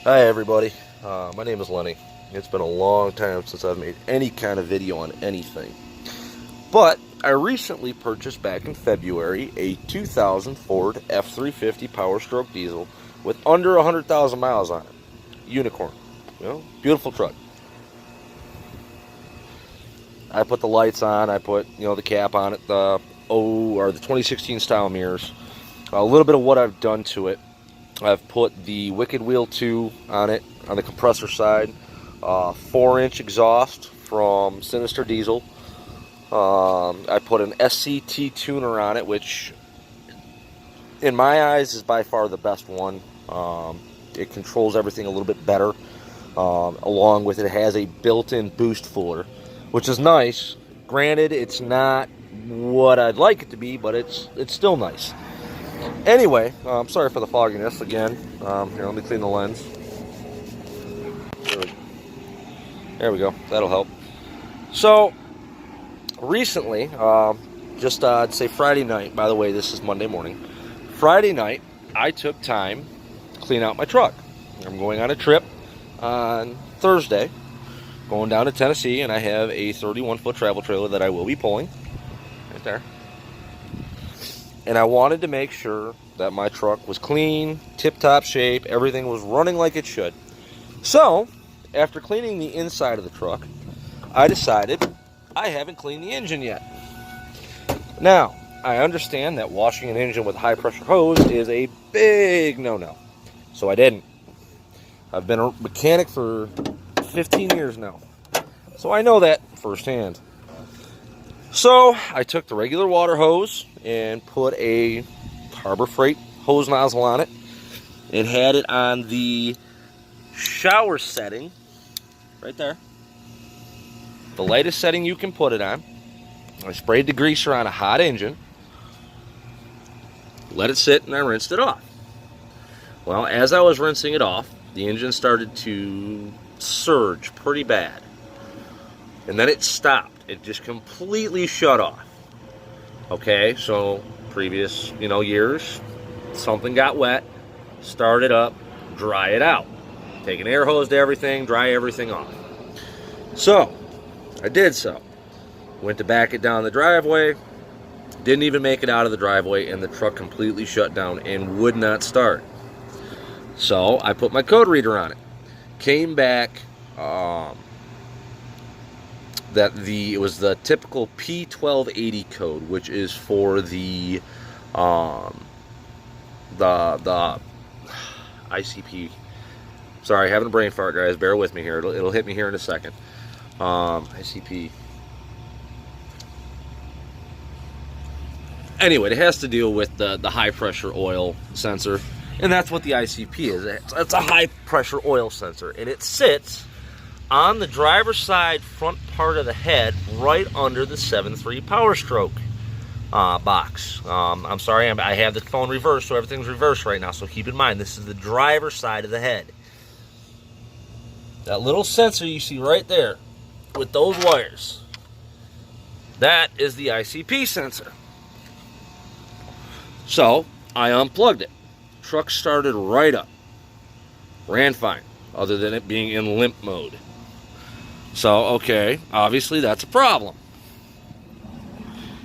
Hi everybody, my name is Lenny. It's been a long time since I've made any kind of video on anything. But I recently purchased back in February a 2000 Ford F-350 powerstroke diesel with under 100,000 miles on it. Unicorn. You know, beautiful truck. I put the lights on, I put, the cap on it, the 2016 style mirrors. A little bit of what I've done to it. I've put the Wicked Wheel 2 on it, on the compressor side. 4-inch exhaust from Sinister Diesel. I put an SCT tuner on it, which in my eyes is by far the best one. It controls everything a little bit better. Along with it has a built-in boost fooler, which is nice. Granted, it's not what I'd like it to be, but it's still nice. Anyway, I'm sorry for the fogginess again. Here, let me clean the lens. There we go. That'll help. So, recently, I'd say Friday night, by the way, this is Monday morning. Friday night, I took time to clean out my truck. I'm going on a trip on Thursday, going down to Tennessee, and I have a 31-foot travel trailer that I will be pulling. Right there. And I wanted to make sure that my truck was clean, tip-top shape, everything was running like it should. So, after cleaning the inside of the truck, I decided I haven't cleaned the engine yet. Now, I understand that washing an engine with a high-pressure hose is a big no-no. So I didn't. I've been a mechanic for 15 years now. So I know that firsthand. So I took the regular water hose and put a Harbor Freight hose nozzle on it and had it on the shower setting right there, the lightest setting you can put it on. I sprayed the greaser on a hot engine, let it sit, and I rinsed it off. Well, as I was rinsing it off, the engine started to surge pretty bad, and then it stopped. It just completely shut off. Okay, so previous, years, something got wet, start it up, dry it out. Take an air hose to everything, dry everything off. So, I did so. Went to back it down the driveway, didn't even make it out of the driveway, and the truck completely shut down and would not start. So, I put my code reader on it. Came back, it was the typical P1280 code, which is for the ICP. Sorry, having a brain fart, guys. Bear with me here. It'll hit me here in a second. ICP. Anyway, it has to deal with the high pressure oil sensor, and that's what the ICP is. It's a high pressure oil sensor, and it sits on the driver's side front part of the head right under the 7.3 powerstroke box. I'm sorry, I have the phone reversed, so everything's reversed right now, so keep in mind this is the driver's side of the head. That little sensor you see right there with those wires, that is the ICP sensor. So I unplugged it. Truck started right up, ran fine, other than it being in limp mode. So, okay, obviously that's a problem.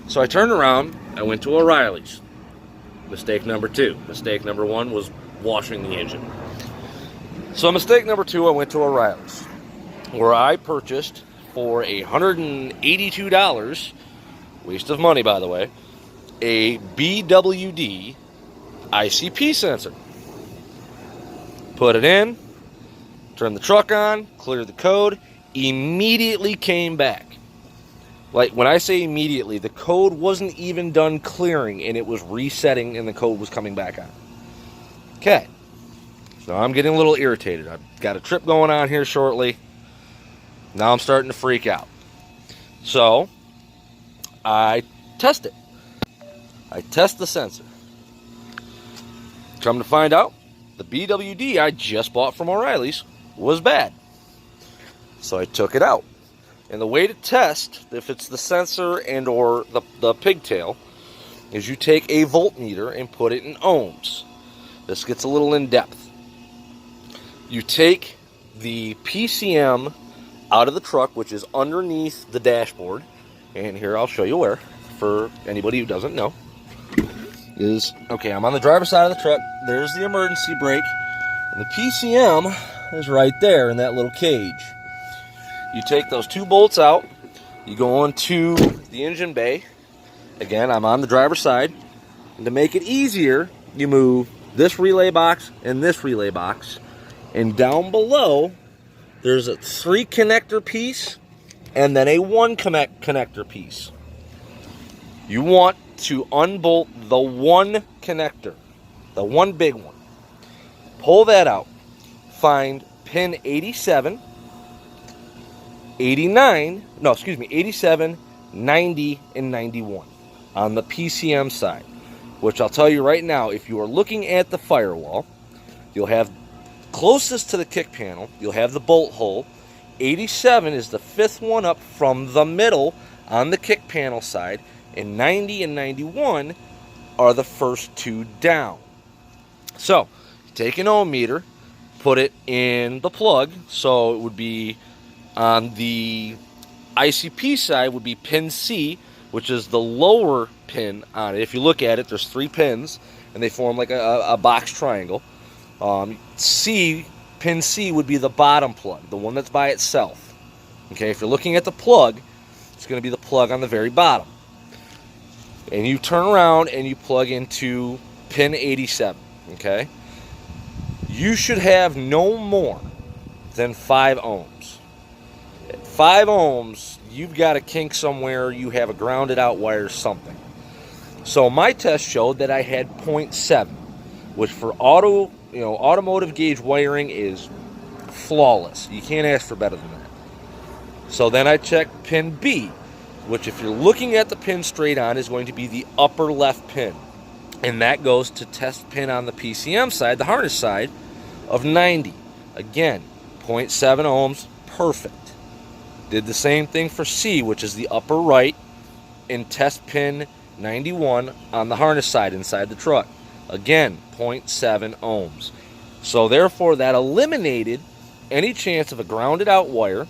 So I turned around, I went to O'Reilly's. Mistake number 2. Mistake number 1 was washing the engine. So mistake number 2, I went to O'Reilly's, where I purchased for $182, waste of money by the way, a BWD ICP sensor. Put it in, turned the truck on, cleared the code, immediately came back. Like, when I say immediately, the code wasn't even done clearing and it was resetting and the code was coming back on. Okay. So I'm getting a little irritated. I've got a trip going on here shortly. Now I'm starting to freak out. So I test it. I test the sensor. Come to find out, the BWD I just bought from O'Reilly's was bad. So I took it out. And the way to test if it's the sensor and or the pigtail is you take a voltmeter and put it in ohms. This gets a little in depth. You take the PCM out of the truck, which is underneath the dashboard. And here, I'll show you where, for anybody who doesn't know. Okay, I'm on the driver's side of the truck. There's the emergency brake. And the PCM is right there in that little cage. You take those two bolts out. You go into the engine bay. Again, I'm on the driver's side. And to make it easier, you move this relay box and this relay box. And down below, there's a 3 connector piece and then a 1 connector piece. You want to unbolt the 1 connector, the one big one. Pull that out. Find pin 87, 89, 87, 90, and 91 on the PCM side. Which I'll tell you right now, if you are looking at the firewall, you'll have closest to the kick panel, you'll have the bolt hole. 87 is the 5th one up from the middle on the kick panel side, and 90 and 91 are the first 2 down. So, take an ohm meter, put it in the plug, so it would be on the ICP side would be pin C, which is the lower pin on it. If you look at it, there's 3 pins, and they form like a box triangle. Pin C would be the bottom plug, the one that's by itself. Okay, if you're looking at the plug, it's going to be the plug on the very bottom. And you turn around and you plug into pin 87, okay? You should have no more than 5 ohms. At 5 ohms, you've got a kink somewhere, you have a grounded out wire, something. So my test showed that I had 0.7, which for automotive gauge wiring is flawless. You can't ask for better than that. So then I checked pin B, which if you're looking at the pin straight on is going to be the upper left pin. And that goes to test pin on the PCM side, the harness side, of 90. Again, 0.7 ohms, perfect. Did the same thing for C, which is the upper right, and test pin 91 on the harness side inside the truck. Again, 0.7 ohms. So therefore, that eliminated any chance of a grounded out wire,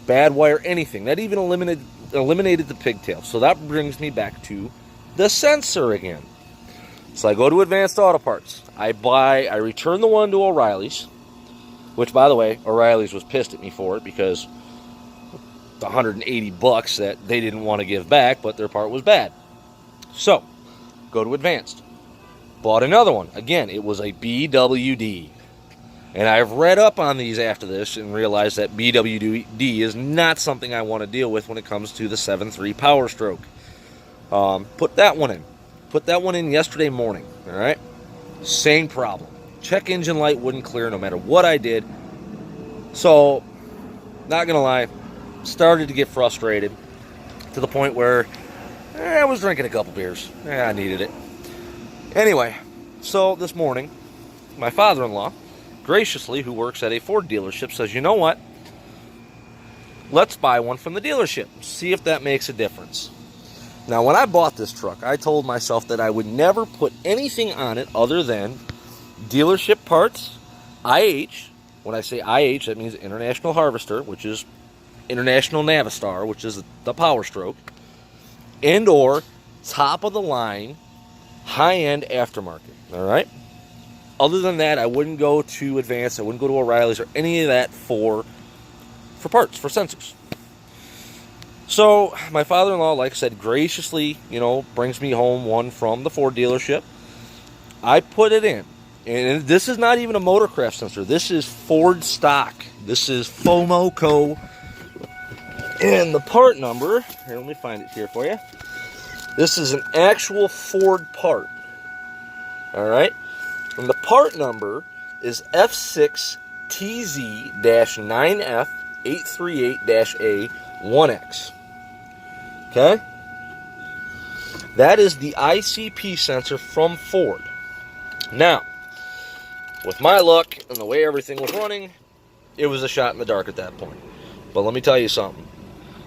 bad wire, anything. That even eliminated the pigtail. So that brings me back to the sensor again. So I go to Advanced Auto Parts. I return the one to O'Reilly's, which, by the way, O'Reilly's was pissed at me for it because the $180 that they didn't want to give back, but their part was bad. So, go to Advanced. Bought another one. Again, it was a BWD. And I've read up on these after this and realized that BWD is not something I want to deal with when it comes to the 7.3 powerstroke. Put that one in. Put that one in yesterday morning. All right? Same problem. Check engine light wouldn't clear no matter what I did. So, not going to lie, started to get frustrated to the point where I was drinking a couple beers. I needed it. Anyway, so this morning, my father-in-law, graciously, who works at a Ford dealership, says, you know what? Let's buy one from the dealership. See if that makes a difference. Now, when I bought this truck, I told myself that I would never put anything on it other than dealership parts, IH. When I say IH, that means International Harvester, which is International Navistar, which is the powerstroke, and or top-of-the-line, high-end aftermarket, all right? Other than that, I wouldn't go to Advanced, I wouldn't go to O'Reilly's or any of that for parts, for sensors. So, my father-in-law, like I said, graciously, brings me home one from the Ford dealership. I put it in. And this is not even a Motorcraft sensor. This is Ford stock. This is FOMOCO. And the part number, here, let me find it here for you. This is an actual Ford part. All right? And the part number is F6TZ-9F838-A1X. Okay? That is the ICP sensor from Ford. Now, with my luck and the way everything was running, it was a shot in the dark at that point. But let me tell you something.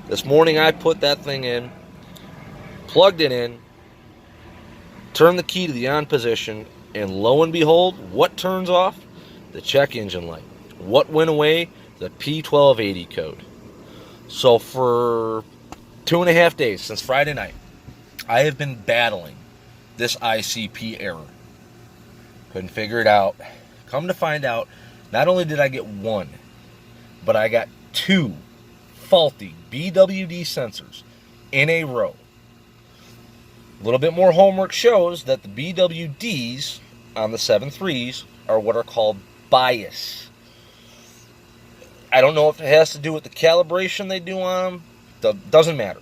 This morning I put that thing in, plugged it in, turned the key to the on position, and lo and behold, what turns off? the check engine light. What went away? The P1280 code. So for 2.5 days, since Friday night, I have been battling this ICP error. Couldn't figure it out. Come to find out, not only did I get one, but I got two faulty BWD sensors in a row. A little bit more homework shows that the BWDs on the 7.3s are what are called bias. I don't know if it has to do with the calibration they do on them. Doesn't matter.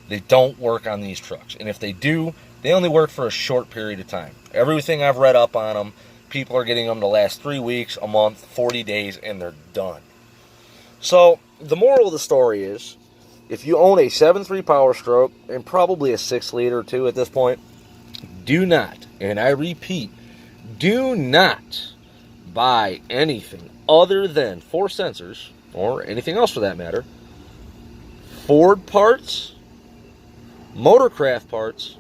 They don't work on these trucks. And if they do, they only work for a short period of time. Everything I've read up on them, people are getting them to last 3 weeks, a month, 40 days, and they're done. So the moral of the story is, if you own a 7.3 powerstroke, and probably a 6-liter too at this point, do not, and I repeat, do not buy anything other than 4 sensors, or anything else for that matter, Ford parts, Motorcraft parts,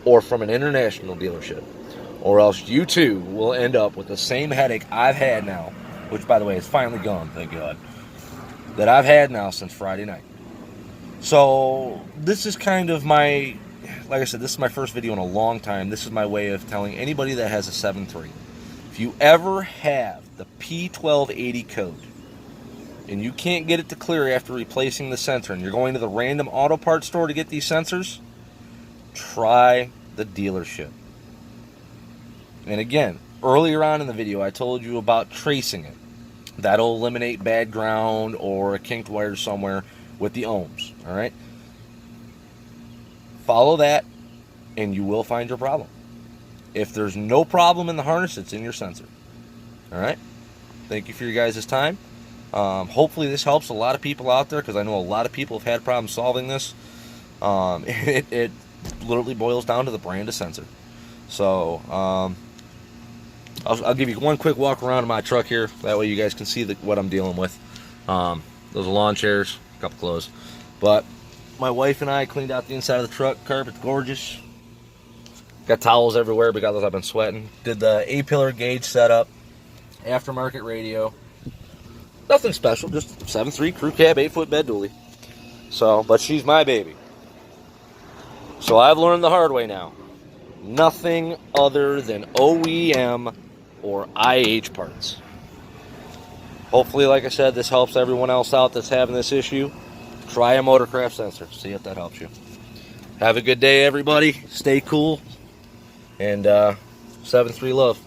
or from an international dealership, or else you too will end up with the same headache I've had now, which by the way is finally gone, thank God, that I've had now since Friday night. So this is kind of my, like I said, this is my first video in a long time. This is my way of telling anybody that has a 7.3, if you ever have the P1280 code and you can't get it to clear after replacing the sensor, and you're going to the random auto parts store to get these sensors, try the dealership. And again, earlier on in the video, I told you about tracing it. That'll eliminate bad ground or a kinked wire somewhere with the ohms, all right? Follow that, and you will find your problem. If there's no problem in the harness, it's in your sensor, all right? Thank you for your guys' time. Hopefully this helps a lot of people out there, because I know a lot of people have had problems solving this. It literally boils down to the brand of sensor. So I'll give you one quick walk around in my truck here. That way you guys can see what I'm dealing with. Those are lawn chairs, a couple clothes. But my wife and I cleaned out the inside of the truck. Carpet's gorgeous. Got towels everywhere because I've been sweating. Did the A-pillar gauge setup. Aftermarket radio. Nothing special, just 7.3 crew cab, 8-foot bed dually. So, but she's my baby. So I've learned the hard way now. Nothing other than OEM or IH parts. Hopefully, like I said, this helps everyone else out that's having this issue. Try a Motorcraft sensor. See if that helps you. Have a good day, everybody. Stay cool. And 7.3 love.